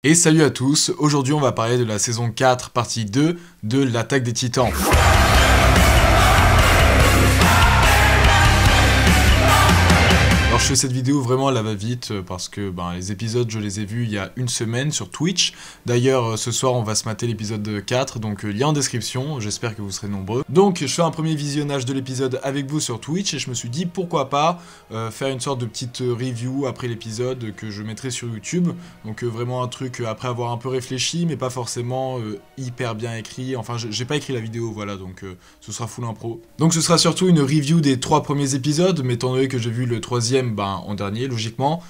Et salut à tous, aujourd'hui on va parler de la saison 4, partie 2 de l'attaque des Titans. Alors je fais cette vidéo vraiment à la va-vite parce que les épisodes je les ai vus il y a une semaine sur Twitch. D'ailleurs ce soir on va se mater l'épisode 4, donc lien en description, j'espère que vous serez nombreux. Donc je fais un premier visionnage de l'épisode avec vous sur Twitch et je me suis dit pourquoi pas faire une sorte de petite review après l'épisode que je mettrai sur YouTube. Donc vraiment un truc après avoir un peu réfléchi mais pas forcément hyper bien écrit. Enfin j'ai pas écrit la vidéo, voilà, donc ce sera full impro. Donc ce sera surtout une review des 3 premiers épisodes, mais étant donné que j'ai vu le 3ème en dernier, logiquement,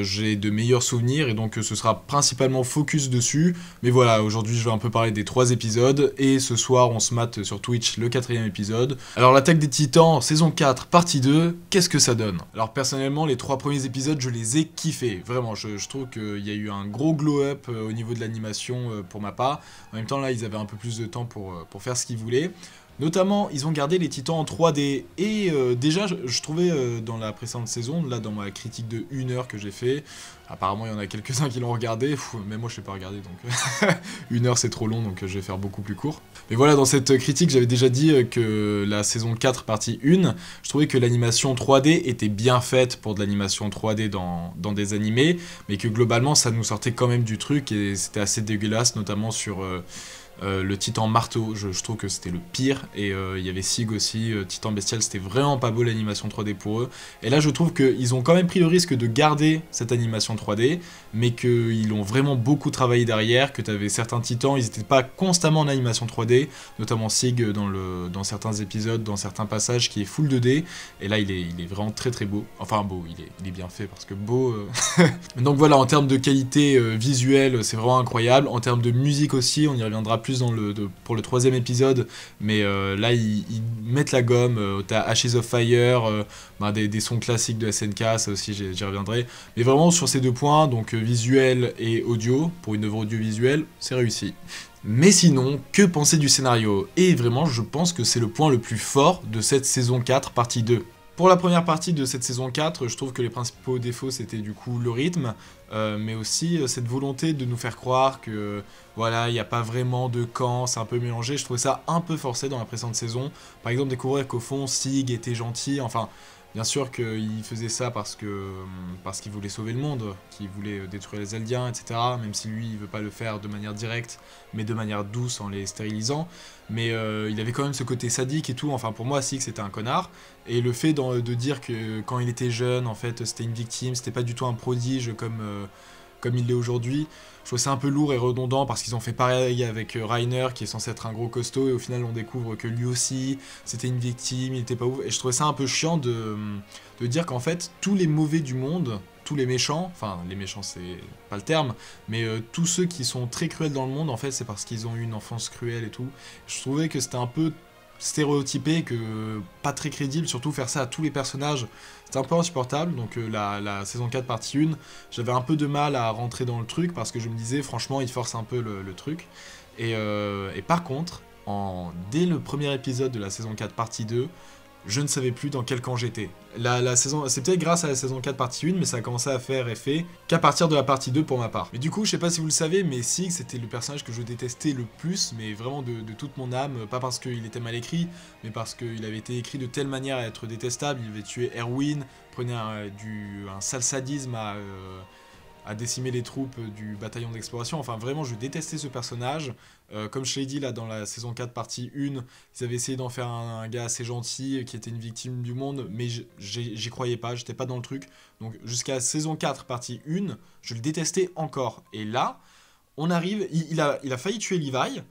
j'ai de meilleurs souvenirs et donc ce sera principalement focus dessus. Mais voilà, aujourd'hui je vais un peu parler des 3 épisodes et ce soir on se mate sur Twitch le 4ème épisode. Alors l'attaque des Titans, saison 4, partie 2, qu'est-ce que ça donne? Alors personnellement les 3 premiers épisodes je les ai kiffés, vraiment, je trouve qu'il y a eu un gros glow-up au niveau de l'animation pour ma part. En même temps là ils avaient un peu plus de temps pour faire ce qu'ils voulaient. Notamment, ils ont gardé les Titans en 3D, et déjà, je trouvais dans la précédente saison, là dans ma critique de 1 heure que j'ai fait, apparemment il y en a quelques-uns qui l'ont regardé, mais moi je ne sais pas regarder, donc 1 heure c'est trop long, donc je vais faire beaucoup plus court. Mais voilà, dans cette critique, j'avais déjà dit que la saison 4, partie 1, je trouvais que l'animation 3D était bien faite pour de l'animation 3D dans des animés, mais que globalement ça nous sortait quand même du truc, et c'était assez dégueulasse, notamment sur... le Titan Marteau, je trouve que c'était le pire, et il y avait Sig aussi, Titan Bestial, c'était vraiment pas beau l'animation 3D pour eux, et là je trouve qu'ils ont quand même pris le risque de garder cette animation 3D, mais qu'ils ont vraiment beaucoup travaillé derrière, que tu avais certains Titans, ils n'étaient pas constamment en animation 3D, notamment Sig dans certains épisodes, dans certains passages, qui est full 2D, et là il est vraiment très très beau, enfin beau, il est bien fait, parce que beau... Donc voilà, en termes de qualité visuelle, c'est vraiment incroyable, en termes de musique aussi, on y reviendra plus pour le 3ème épisode, mais là ils mettent la gomme, t'as Ashes of Fire, des sons classiques de SNK, ça aussi j'y reviendrai, mais vraiment sur ces 2 points, donc visuel et audio, pour une œuvre audiovisuelle, c'est réussi. Mais sinon, que penser du scénario? Et vraiment je pense que c'est le point le plus fort de cette saison 4 partie 2. Pour la première partie de cette saison 4, je trouve que les principaux défauts c'était du coup le rythme, mais aussi cette volonté de nous faire croire que voilà, il n'y a pas vraiment de camp, c'est un peu mélangé. Je trouvais ça un peu forcé dans la précédente saison. Par exemple, découvrir qu'au fond Sig était gentil, enfin... Bien sûr qu'il faisait ça parce qu'il voulait sauver le monde, qu'il voulait détruire les Eldiens, etc. Même si lui, il veut pas le faire de manière directe, mais de manière douce en les stérilisant. Mais il avait quand même ce côté sadique et tout. Enfin, pour moi, Sig, c'était un connard. Et le fait de dire que quand il était jeune, en fait, c'était une victime, c'était pas du tout un prodige comme il l'est aujourd'hui. Je trouve ça un peu lourd et redondant parce qu'ils ont fait pareil avec Reiner qui est censé être un gros costaud et au final on découvre que lui aussi c'était une victime, il était pas ouf, et je trouvais ça un peu chiant de dire qu'en fait tous les mauvais du monde, tous les méchants, enfin les méchants c'est pas le terme, mais tous ceux qui sont très cruels dans le monde en fait c'est parce qu'ils ont eu une enfance cruelle et tout. Je trouvais que c'était un peu stéréotypé, que pas très crédible, surtout faire ça à tous les personnages, c'était un peu insupportable. Donc la saison 4 partie 1, j'avais un peu de mal à rentrer dans le truc, parce que je me disais franchement il force un peu le truc, et par contre, dès le premier épisode de la saison 4 partie 2, je ne savais plus dans quel camp j'étais. C'est peut-être grâce à la saison 4 partie 1, mais ça a commencé à faire effet qu'à partir de la partie 2 pour ma part. Mais du coup, je sais pas si vous le savez, mais Sig, c'était le personnage que je détestais le plus, mais vraiment de toute mon âme, pas parce qu'il était mal écrit, mais parce qu'il avait été écrit de telle manière à être détestable. Il avait tué Erwin, prenait un sale sadisme à décimer les troupes du bataillon d'exploration. Enfin vraiment je détestais ce personnage. Comme je l'ai dit là dans la saison 4 partie 1, ils avaient essayé d'en faire un gars assez gentil qui était une victime du monde, mais j'y croyais pas, j'étais pas dans le truc. Donc jusqu'à la saison 4 partie 1, je le détestais encore. Et là, on arrive, il a failli tuer Levi,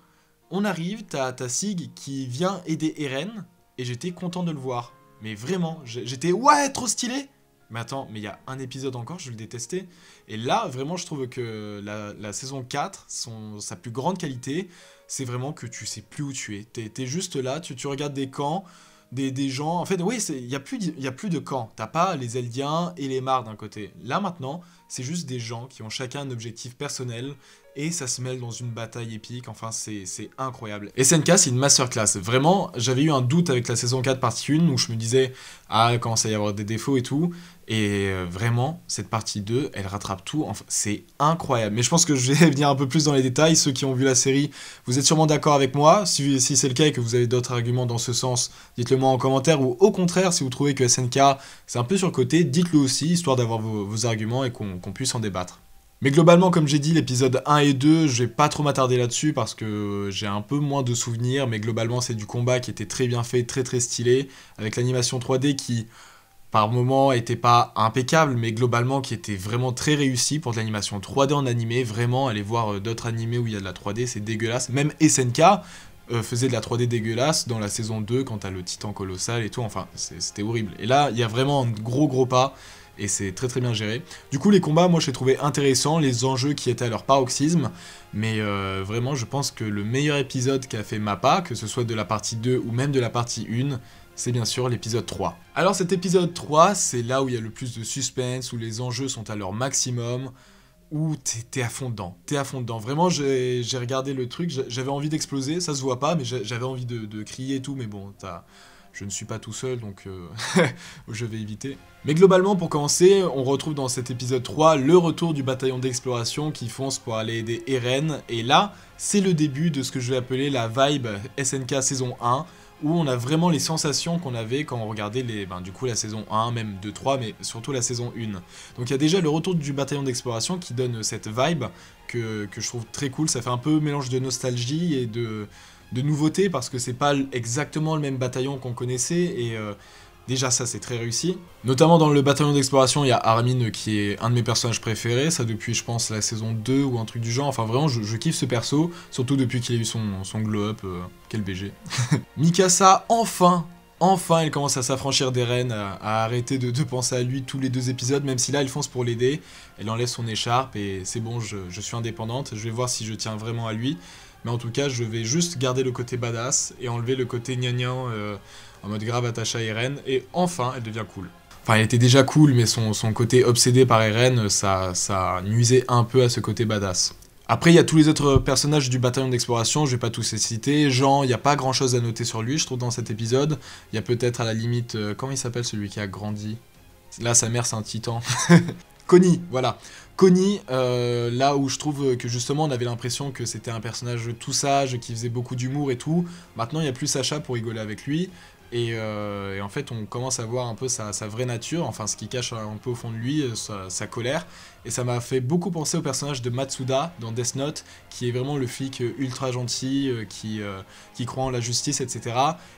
on arrive, t'as Sig qui vient aider Eren, et j'étais content de le voir. Mais vraiment, j'étais ouais, trop stylé. Mais attends, mais il y a un épisode encore, je le détestais. Et là, vraiment, je trouve que la saison 4, sa plus grande qualité, c'est vraiment que tu sais plus où tu es. T'es juste là, tu regardes des camps, des gens... En fait, oui, il y a plus de camps. T'as pas les Eldiens et les Mars d'un côté. Là, maintenant, c'est juste des gens qui ont chacun un objectif personnel et ça se mêle dans une bataille épique, enfin c'est incroyable. SNK c'est une masterclass, vraiment j'avais eu un doute avec la saison 4 partie 1 où je me disais ah il commence à y avoir des défauts et tout, et vraiment cette partie 2 elle rattrape tout, enfin c'est incroyable. Mais je pense que je vais venir un peu plus dans les détails, ceux qui ont vu la série vous êtes sûrement d'accord avec moi, si c'est le cas et que vous avez d'autres arguments dans ce sens, dites-le moi en commentaire, ou au contraire si vous trouvez que SNK c'est un peu surcoté, dites-le aussi histoire d'avoir vos arguments et qu'on puisse en débattre. Mais globalement, comme j'ai dit, l'épisode 1 et 2, je vais pas trop m'attarder là-dessus parce que j'ai un peu moins de souvenirs, mais globalement, c'est du combat qui était très bien fait, très très stylé, avec l'animation 3D qui, par moments, était pas impeccable, mais globalement qui était vraiment très réussi pour de l'animation 3D en animé. Vraiment, allez voir d'autres animés où il y a de la 3D, c'est dégueulasse. Même SNK faisait de la 3D dégueulasse dans la saison 2 quand t'as le titan colossal et tout, enfin, c'était horrible. Et là, il y a vraiment un gros pas. Et c'est très très bien géré. Du coup les combats moi je les trouvais intéressants, les enjeux qui étaient à leur paroxysme, mais vraiment je pense que le meilleur épisode qu'a fait Mappa, que ce soit de la partie 2 ou même de la partie 1, c'est bien sûr l'épisode 3. Alors cet épisode 3, c'est là où il y a le plus de suspense, où les enjeux sont à leur maximum, où t'es à fond dedans, Vraiment, j'ai regardé le truc, j'avais envie d'exploser, ça se voit pas, mais j'avais envie de crier et tout, mais bon, je ne suis pas tout seul, donc je vais éviter. Mais globalement, pour commencer, on retrouve dans cet épisode 3 le retour du bataillon d'exploration qui fonce pour aller aider Eren, et là, c'est le début de ce que je vais appeler la vibe SNK saison 1, où on a vraiment les sensations qu'on avait quand on regardait du coup la saison 1, même 2, 3, mais surtout la saison 1. Donc il y a déjà le retour du bataillon d'exploration qui donne cette vibe que je trouve très cool, ça fait un peu mélange de nostalgie et de nouveauté parce que c'est pas exactement le même bataillon qu'on connaissait et déjà ça c'est très réussi. Notamment dans le bataillon d'exploration il y a Armin qui est un de mes personnages préférés, ça depuis je pense la saison 2 ou un truc du genre, enfin vraiment je kiffe ce perso, surtout depuis qu'il a eu son glow up, quel BG. Mikasa enfin elle commence à s'affranchir d'Eren, à arrêter de penser à lui tous les 2 épisodes, même si là elle fonce pour l'aider, elle enlève son écharpe et c'est bon je suis indépendante, je vais voir si je tiens vraiment à lui. Mais en tout cas, je vais juste garder le côté badass et enlever le côté gnangnan en mode grave attaché à Eren. Et enfin, elle devient cool. Enfin, elle était déjà cool, mais son côté obsédé par Eren, ça nuisait un peu à ce côté badass. Après, il y a tous les autres personnages du bataillon d'exploration, je vais pas tous les citer. Jean, il n'y a pas grand chose à noter sur lui, je trouve, dans cet épisode. Il y a peut-être à la limite... comment il s'appelle celui qui a grandi? Là, sa mère, c'est un titan. Connie, voilà. Connie, là où je trouve que justement on avait l'impression que c'était un personnage tout sage, qui faisait beaucoup d'humour et tout, maintenant il n'y a plus Sacha pour rigoler avec lui, et en fait on commence à voir un peu sa vraie nature, enfin ce qui cache un peu au fond de lui, sa colère, et ça m'a fait beaucoup penser au personnage de Matsuda dans Death Note, qui est vraiment le flic ultra gentil, qui croit en la justice, etc.,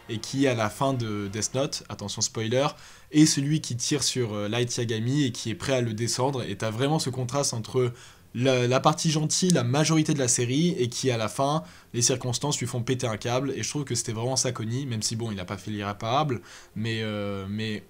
et qui à la fin de Death Note, attention spoiler, est celui qui tire sur Light Yagami et qui est prêt à le descendre, et t'as vraiment ce contraste entre la partie gentille, la majorité de la série, et qui à la fin, les circonstances lui font péter un câble, et je trouve que c'était vraiment ça Connie, même si bon, il n'a pas fait l'irréparable, mais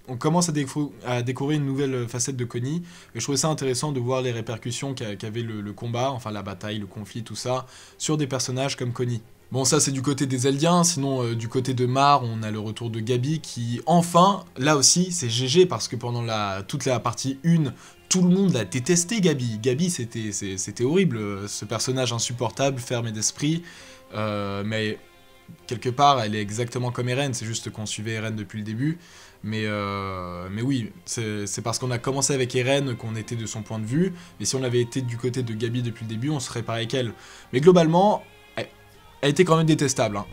on commence à découvrir une nouvelle facette de Connie, et je trouvais ça intéressant de voir les répercussions qu'avait le combat, enfin la bataille, le conflit, tout ça, sur des personnages comme Connie. Bon, ça c'est du côté des Eldiens, sinon du côté de Mar, on a le retour de Gabi qui, enfin, là aussi, c'est GG parce que pendant toute la partie 1, tout le monde l'a détesté Gabi. Gabi, c'était horrible, ce personnage insupportable, fermé d'esprit, mais quelque part, elle est exactement comme Eren, c'est juste qu'on suivait Eren depuis le début. Mais oui, c'est parce qu'on a commencé avec Eren qu'on était de son point de vue, et si on avait été du côté de Gabi depuis le début, on serait pareil qu'elle. Mais globalement... elle était quand même détestable. Hein.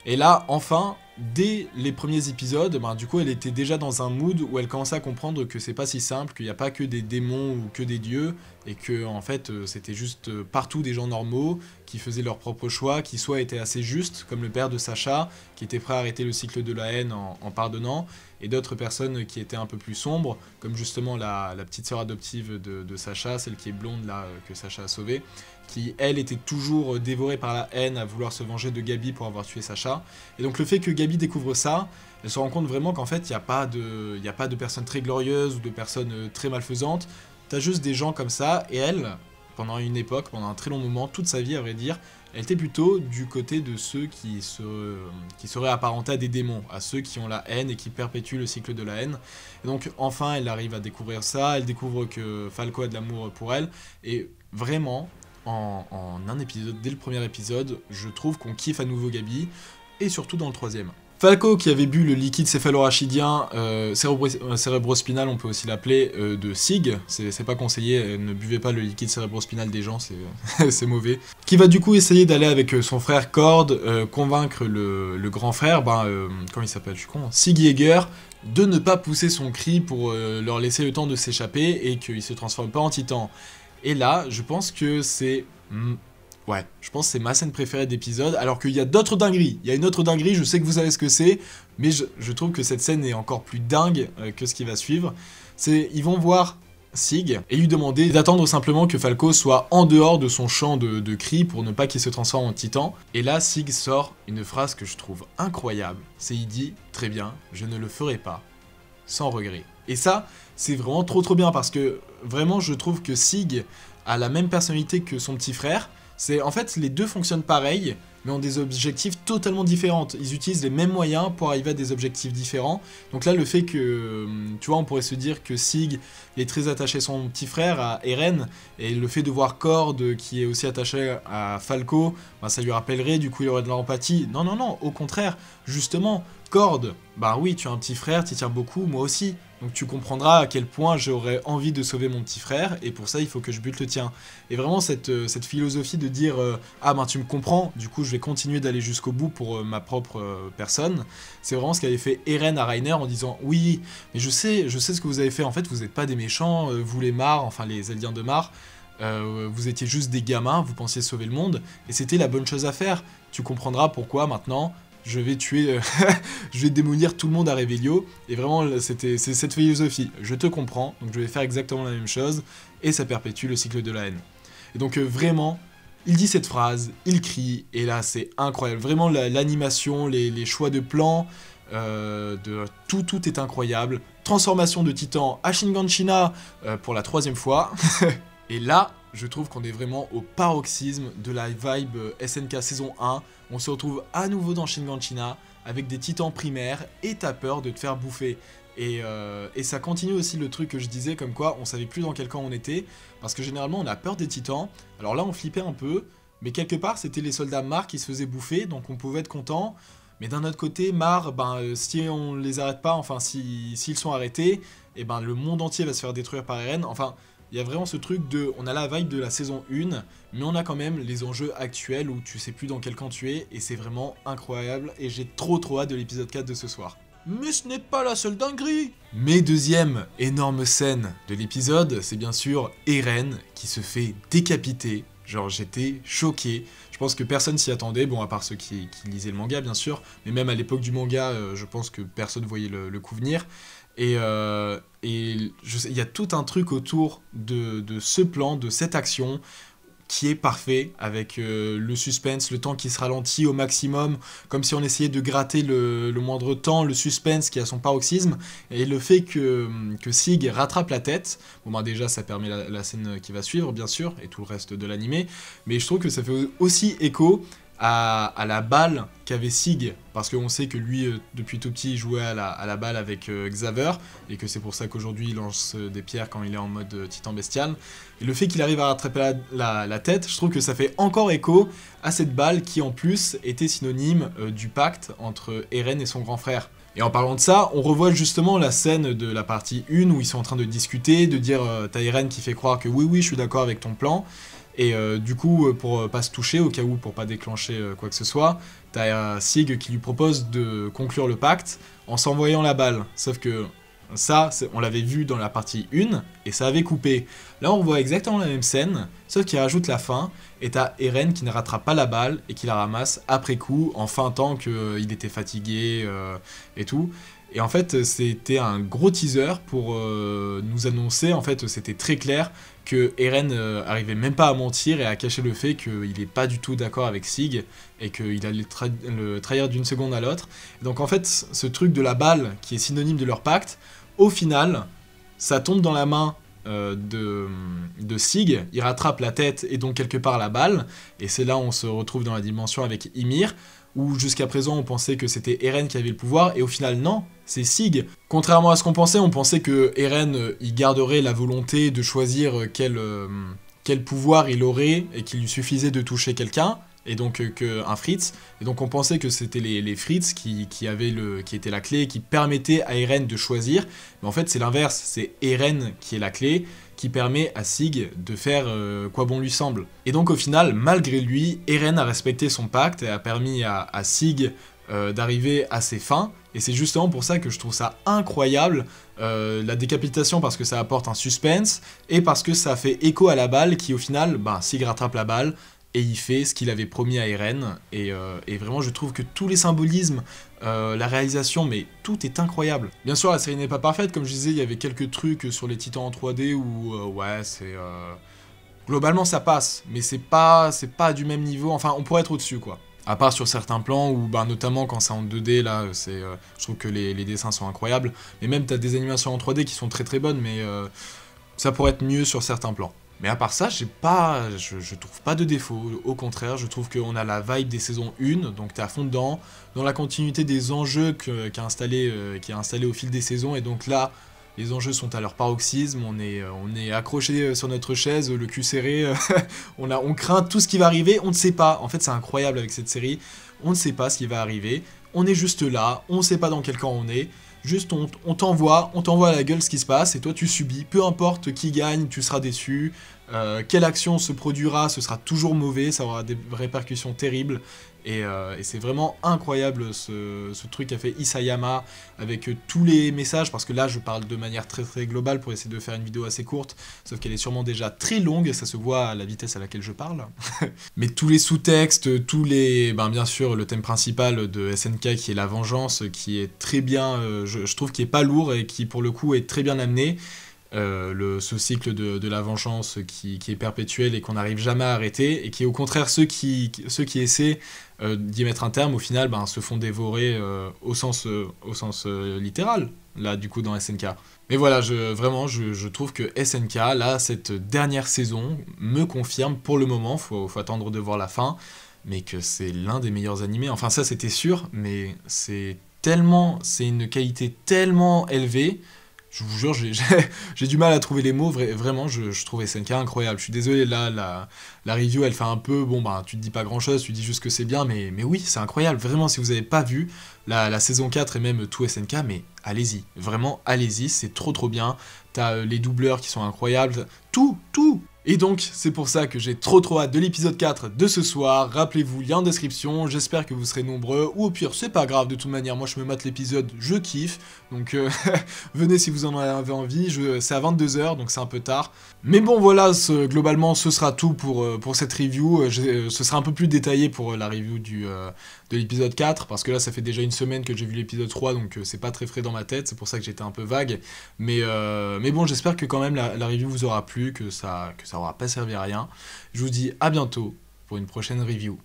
Et là, enfin, dès les premiers épisodes, du coup, elle était déjà dans un mood où elle commençait à comprendre que c'est pas si simple, qu'il n'y a pas que des démons ou que des dieux, et que en fait, c'était juste partout des gens normaux qui faisaient leurs propres choix, qui soit étaient assez justes, comme le père de Sacha, qui était prêt à arrêter le cycle de la haine en pardonnant, et d'autres personnes qui étaient un peu plus sombres, comme justement la petite sœur adoptive de Sacha, celle qui est blonde là, que Sacha a sauvée, qui, elle, était toujours dévorée par la haine à vouloir se venger de Gabi pour avoir tué Sacha. Et donc le fait que Gabi découvre ça, elle se rend compte vraiment qu'en fait, il n'y a pas de personnes très glorieuses ou de personnes très malfaisantes, t'as juste des gens comme ça, et elle, pendant une époque, pendant un très long moment, toute sa vie à vrai dire, elle était plutôt du côté de ceux qui seraient apparentés à des démons, à ceux qui ont la haine et qui perpétuent le cycle de la haine. Et donc enfin elle arrive à découvrir ça, elle découvre que Falco a de l'amour pour elle, et vraiment, en un épisode, dès le premier épisode, je trouve qu'on kiffe à nouveau Gabi, et surtout dans le troisième. Falco qui avait bu le liquide céphalorachidien, cérébrospinal on peut aussi l'appeler, de Sig, c'est pas conseillé, ne buvez pas le liquide cérébrospinal des gens, c'est mauvais, qui va du coup essayer d'aller avec son frère Cord, convaincre le grand frère, comment il s'appelle, je suis con, Sig Yeager, de ne pas pousser son cri pour leur laisser le temps de s'échapper et qu'il se transforme pas en titan. Et là, je pense que c'est... Ouais, je pense que c'est ma scène préférée d'épisode, alors qu'il y a d'autres dingueries. Il y a une autre dinguerie, je sais que vous savez ce que c'est, mais je trouve que cette scène est encore plus dingue que ce qui va suivre. Ils vont voir Sig et lui demander d'attendre simplement que Falco soit en dehors de son champ de cris pour ne pas qu'il se transforme en titan. Et là, Sig sort une phrase que je trouve incroyable. Il dit « Très bien, je ne le ferai pas, sans regret ». Et ça, c'est vraiment trop bien, parce que vraiment, je trouve que Sig a la même personnalité que son petit frère. En fait, les deux fonctionnent pareil, mais ont des objectifs totalement différents. Ils utilisent les mêmes moyens pour arriver à des objectifs différents. Donc là, le fait que, tu vois, on pourrait se dire que Sig est très attaché à son petit frère, à Eren, et le fait de voir Cord qui est aussi attaché à Falco, ça lui rappellerait, du coup il aurait de l'empathie. Non, au contraire, justement, Cord, oui, tu as un petit frère, tu tiens beaucoup, moi aussi. Donc tu comprendras à quel point j'aurais envie de sauver mon petit frère, et pour ça il faut que je bute le tien. Et vraiment cette philosophie de dire tu me comprends, du coup je vais continuer d'aller jusqu'au bout pour ma propre personne, c'est vraiment ce qu'avait fait Eren à Reiner en disant oui, mais je sais ce que vous avez fait, en fait vous n'êtes pas des méchants, vous les Mar, enfin les Eldiens de Mar, vous étiez juste des gamins, vous pensiez sauver le monde, et c'était la bonne chose à faire. Tu comprendras pourquoi maintenant je vais tuer, je vais démolir tout le monde à Revelio, et vraiment c'est cette philosophie, je te comprends, donc je vais faire exactement la même chose, et ça perpétue le cycle de la haine. Et donc vraiment, il dit cette phrase, il crie, et là c'est incroyable, vraiment l'animation, les choix de plans, tout est incroyable, transformation de Titan à Shinganshina pour la 3e fois, et là, je trouve qu'on est vraiment au paroxysme de la vibe SNK saison 1. On se retrouve à nouveau dans Shinganshina avec des titans primaires et t'as peur de te faire bouffer. Et ça continue aussi le truc que je disais, comme quoi on savait plus dans quel camp on était, parce que généralement on a peur des titans. Alors là on flippait un peu, mais quelque part c'était les soldats Mar qui se faisaient bouffer, donc on pouvait être content. Mais d'un autre côté, Mar, si on les arrête pas, enfin s'ils sont arrêtés, et le monde entier va se faire détruire par Eren. Enfin, il y a vraiment ce truc de, on a la vibe de la saison 1, mais on a quand même les enjeux actuels où tu sais plus dans quel camp tu es, et c'est vraiment incroyable, et j'ai trop hâte de l'épisode 4 de ce soir. Mais ce n'est pas la seule dinguerie! Mais deuxième énorme scène de l'épisode, c'est bien sûr Eren qui se fait décapiter. Genre j'étais choqué, je pense que personne s'y attendait, bon à part ceux qui lisaient le manga bien sûr, mais même à l'époque du manga, je pense que personne voyait le coup venir. Et il y a tout un truc autour de ce plan, de cette action, qui est parfait, avec le suspense, le temps qui se ralentit au maximum, comme si on essayait de gratter le moindre temps, le suspense qui a son paroxysme, et le fait que Sig rattrape la tête, déjà ça permet la scène qui va suivre bien sûr, et tout le reste de l'animé, mais je trouve que ça fait aussi écho à la balle qu'avait Sig, parce qu'on sait que lui, depuis tout petit, il jouait à la balle avec Xaver, et que c'est pour ça qu'aujourd'hui il lance des pierres quand il est en mode titan bestial. Et le fait qu'il arrive à rattraper la tête, je trouve que ça fait encore écho à cette balle qui en plus était synonyme du pacte entre Eren et son grand frère. Et en parlant de ça, on revoit justement la scène de la partie 1 où ils sont en train de discuter, de dire t'as Eren qui fait croire que oui je suis d'accord avec ton plan. Et du coup, pour pas se toucher, au cas où, pour pas déclencher quoi que ce soit, t'as Sig qui lui propose de conclure le pacte en s'envoyant la balle. Sauf que ça, on l'avait vu dans la partie 1, et ça avait coupé. Là, on voit exactement la même scène, sauf qu'il rajoute la fin, et t'as Eren qui ne rattrape pas la balle, et qui la ramasse après coup, en feintant qu'il était fatigué, et tout. Et en fait, c'était un gros teaser pour nous annoncer, en fait, c'était très clair, que Eren arrivait même pas à mentir et à cacher le fait qu'il n'est pas du tout d'accord avec Sig et qu'il allait le trahir d'une seconde à l'autre. Donc en fait, ce truc de la balle qui est synonyme de leur pacte, au final, ça tombe dans la main de Sig, il rattrape la tête et donc quelque part la balle, et c'est là où on se retrouve dans la dimension avec Ymir, où jusqu'à présent on pensait que c'était Eren qui avait le pouvoir, et au final non, c'est Sig. Contrairement à ce qu'on pensait, on pensait que Eren il garderait la volonté de choisir quel pouvoir il aurait, et qu'il lui suffisait de toucher quelqu'un, et donc un Fritz, et donc on pensait que c'était les Fritz qui étaient la clé, qui permettaient à Eren de choisir, mais en fait c'est l'inverse, c'est Eren qui est la clé, qui permet à Sig de faire quoi bon lui semble. Et donc au final, malgré lui, Eren a respecté son pacte et a permis à Sig d'arriver à ses fins, et c'est justement pour ça que je trouve ça incroyable, la décapitation parce que ça apporte un suspense, et parce que ça fait écho à la balle qui au final, Sig rattrape la balle, et il fait ce qu'il avait promis à Eren, et vraiment je trouve que tous les symbolismes, la réalisation, mais tout est incroyable. Bien sûr la série n'est pas parfaite, comme je disais, il y avait quelques trucs sur les titans en 3D où ouais c'est... Globalement ça passe, mais c'est pas du même niveau, enfin on pourrait être au-dessus quoi. À part sur certains plans où, notamment quand c'est en 2D, là, je trouve que les dessins sont incroyables, mais même t'as des animations en 3D qui sont très très bonnes, mais ça pourrait être mieux sur certains plans. Mais à part ça, je trouve pas de défaut, au contraire, je trouve qu'on a la vibe des saisons 1, donc t'es à fond dedans, dans la continuité des enjeux qui est installé au fil des saisons, et donc là, les enjeux sont à leur paroxysme, on est accroché sur notre chaise, le cul serré, on craint tout ce qui va arriver, on ne sait pas, en fait c'est incroyable avec cette série, on ne sait pas ce qui va arriver, on est juste là, on ne sait pas dans quel camp on est, juste on t'envoie à la gueule ce qui se passe, et toi tu subis, peu importe qui gagne, tu seras déçu, quelle action se produira, ce sera toujours mauvais, ça aura des répercussions terribles, et c'est vraiment incroyable ce truc qu'a fait Isayama avec tous les messages, parce que là je parle de manière très très globale pour essayer de faire une vidéo assez courte, sauf qu'elle est sûrement déjà très longue, ça se voit à la vitesse à laquelle je parle. Mais tous les sous-textes, bien sûr le thème principal de SNK qui est la vengeance, qui est très bien, je trouve qu'il est pas lourd et qui pour le coup est très bien amené. Ce cycle de la vengeance qui est perpétuel et qu'on n'arrive jamais à arrêter, et qui au contraire ceux qui essaient d'y mettre un terme au final se font dévorer au sens littéral là du coup dans SNK. Mais voilà, je trouve que SNK là cette dernière saison me confirme pour le moment, faut attendre de voir la fin, mais que c'est l'un des meilleurs animés, enfin ça c'était sûr, mais c'est une qualité tellement élevée. Je vous jure, j'ai du mal à trouver les mots, vraiment, je trouve SNK incroyable. Je suis désolé, là, la review, elle fait un peu, tu te dis pas grand-chose, tu dis juste que c'est bien, mais oui, c'est incroyable. Vraiment, si vous avez pas vu la saison 4 et même tout SNK, mais allez-y, vraiment, allez-y, c'est trop trop bien. T'as les doubleurs qui sont incroyables, tout. Et donc, c'est pour ça que j'ai trop hâte de l'épisode 4 de ce soir. Rappelez-vous, lien en description, j'espère que vous serez nombreux, ou au pire, c'est pas grave, de toute manière, moi je me mate l'épisode, je kiffe, donc venez si vous en avez envie, c'est à 22h, donc c'est un peu tard. Mais bon, voilà, globalement, ce sera tout pour cette review, ce sera un peu plus détaillé pour la review de l'épisode 4, parce que là, ça fait déjà une semaine que j'ai vu l'épisode 3, donc c'est pas très frais dans ma tête, c'est pour ça que j'étais un peu vague, mais bon, j'espère que quand même la review vous aura plu, que ça aura pas servi à rien. Je vous dis à bientôt pour une prochaine review.